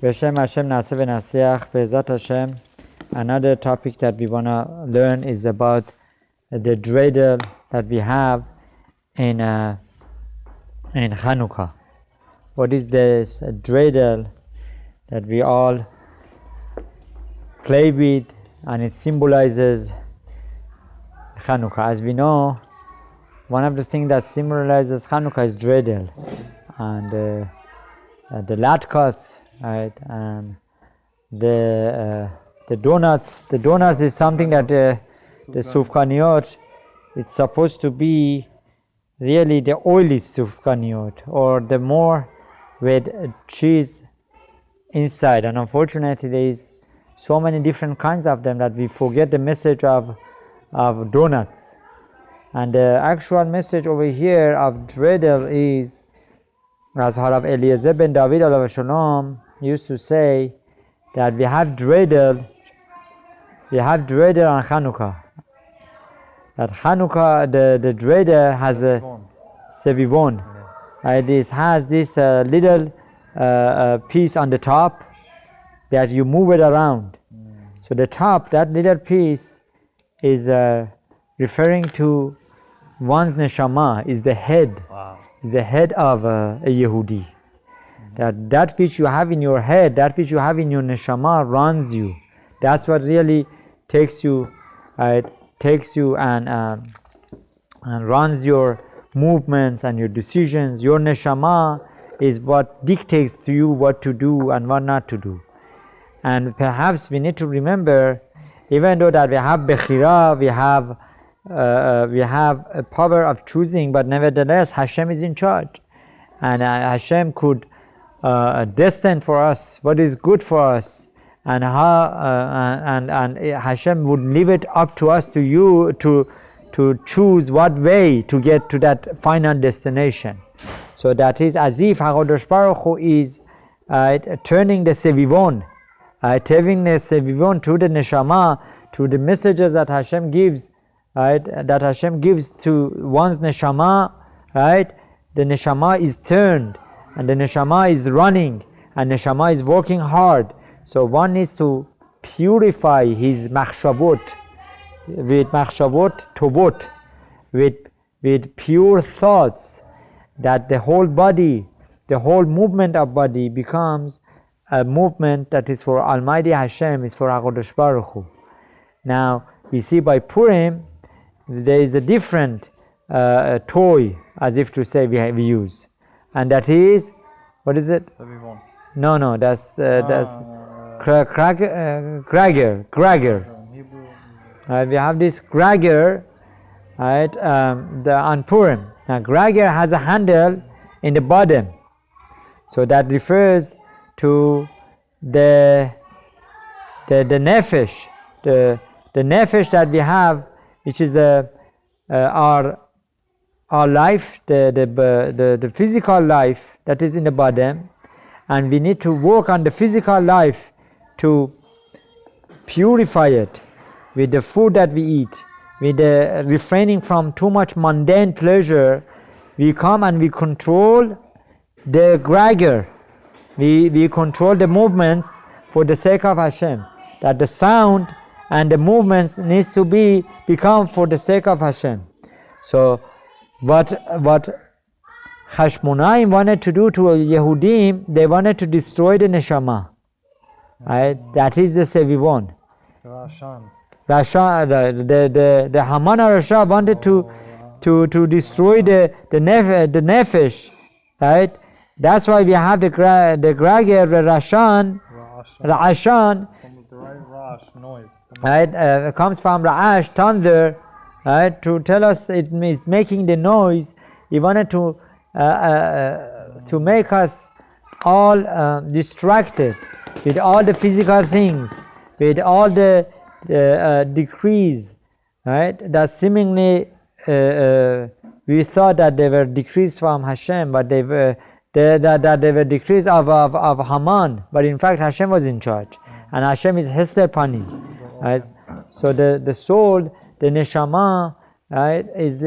Beshem Hashem Naseh v'Nasteach Be'ezat Hashem. Another topic that we want to learn is about the Draidel that we have in Hanukka. What is this Draidel that we all play with, and it symbolizes Hanukka? As we know, one of the things that symbolizes Hanukka is Draidel, and the latkes, right, and the donuts. The donuts is something that the sufganiyot, it's supposed to be really the oily sufganiyot, or the more with cheese inside. And unfortunately, there is so many different kinds of them that we forget the message of donuts. And the actual message over here of Draidel is, as Harav Eliezer ben David alav shalom used to say, that we have Draidel on Hanukka. That Hanukka, the Draidel has a Sevivon. This has this little piece on the top that you move it around. So the top, that little piece, is referring to one's neshama, is the head. Wow. Is the head of a Yehudi. That which you have in your head, that which you have in your neshama runs you. That's what really takes you and runs your movements and your decisions. Your neshama is what dictates to you what to do and what not to do. And perhaps we need to remember, even though that we have bechira, we have a power of choosing, but nevertheless Hashem is in charge, and Hashem could destine for us what is good for us, and and Hashem would leave it up to us, to you, to choose what way to get to that final destination. So that is as if HaKadosh Baruch Hu is turning the Sevivon, turning the Sevivon to the neshama, to the messages that Hashem gives, that Hashem gives to one's neshama, right? The neshama is turned, and the neshama is running, and neshama is working hard. So one needs to purify his machshavot with machshavot tovot, with pure thoughts, that the whole body, the whole movement of body becomes a movement that is for Almighty Hashem, is for HaKadosh Baruch Hu. Now we see by Purim there is a different toy, as if to say, we use, and that is, what is it? Sevivon. No, that's Krager. We have this Krager, right? On Purim. Now Krager has a handle in the bottom, so that refers to the nefesh, the nefesh that we have, which is our life, the physical life that is in the bottom, and we need to work on the physical life to purify it with the food that we eat, with the refraining from too much mundane pleasure. We come and we control the Krager. We control the movements for the sake of Hashem. That the sound and the movements needs to become for the sake of Hashem. So what Hashmonaim wanted to do to Yehudim, they wanted to destroy the neshama. Right? That is the Sevivon. Rashan, the Haman Rasha wanted to destroy the nefesh. Right? That's why we have the Krager, the Rashan. Noise. Right, it comes from Ra'ash, thunder, right, to tell us it is making the noise. He wanted to make us all distracted with all the physical things, with all the decrees, right, that seemingly we thought that they were decrees from Hashem, but they were decrees of Haman, but in fact Hashem was in charge. And Hashem is Hester Pani, right? So the soul, the neshama, right, is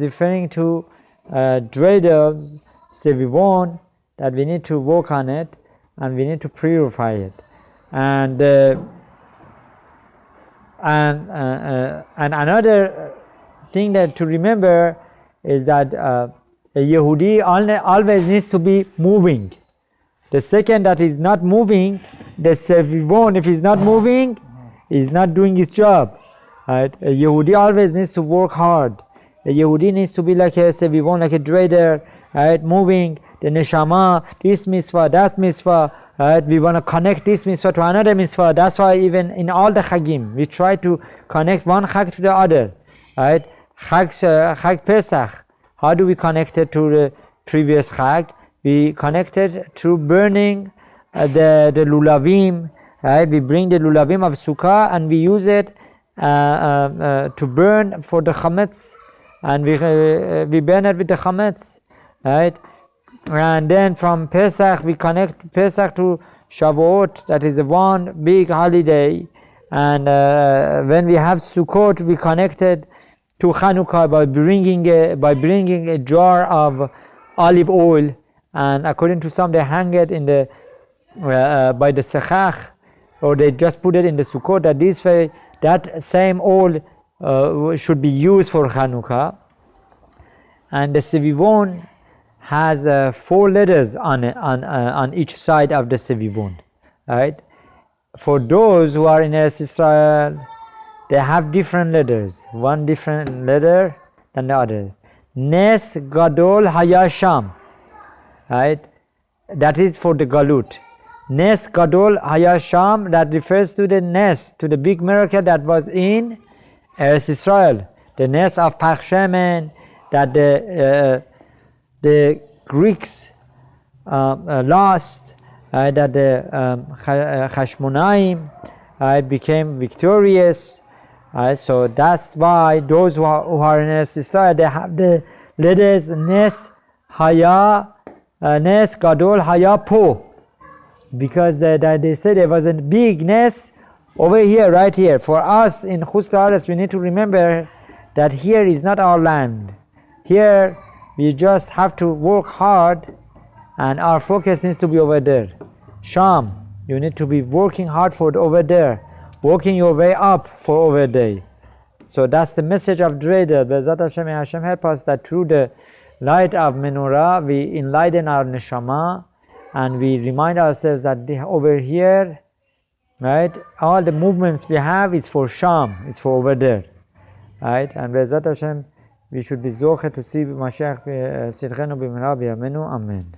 referring to Draidel's Sevivon, that we need to work on it, and we need to purify it. And another thing that to remember is that a Yehudi always needs to be moving. The second that is not moving, the Sevivon, if he's not moving, he's not doing his job. Right? A Yehudi always needs to work hard. A Yehudi needs to be like a Sevivon, like a Draidel, right? Moving the neshama, this mitzvah, that mitzvah. Right? We want to connect this mitzvah to another mitzvah. That's why even in all the chagim, we try to connect one chag to the other. Right? Chag Pesach. How do we connect it to the previous chag? We connect it through burning the lulavim. Right? We bring the lulavim of Sukkah and we use it to burn for the chametz, and we burn it with the chametz. Right? And then from Pesach we connect Pesach to Shavuot, that is one big holiday. And when we have Sukkot, we connect it to Hanukka by bringing a jar of olive oil, and according to some they hang it in the by the sechach, or they just put it in the Sukkot. That this way, that same oil should be used for Hanukka. And the Sevivon has 4 letters on each side of the Sevivon, right? For those who are in Eretz Israel, they have different letters, one different letter than the others. Nes Gadol Hayasham, right? That is for the Galut. Nes Gadol Hayasham, that refers to the Nes, to the big miracle that was in Eretz Israel. The Nes of Pach Shemen, that the Greeks lost, that the Hashmonaim became victorious. So that's why those who are in Eretz Israel, they have the letters Nes Haya, Nes Gadol Haya Po, because they said there was a big Nes over here, right here. For us in Chutz La'aretz, we need to remember that here is not our land. Here we just have to work hard, and our focus needs to be over there. Sham, you need to be working hard for over there, working your way up for over there. So that's the message of Draidel. Be'ezrat Hashem, may Hashem help us that through the light of menorah we enlighten our neshama, and we remind ourselves that over here, right, all the movements we have is for Sham, it's for over there, right? And Be'ezrat Hashem, we should be zoche to see Mashiach Sidchenu b'mehera b'yameinu. Amen.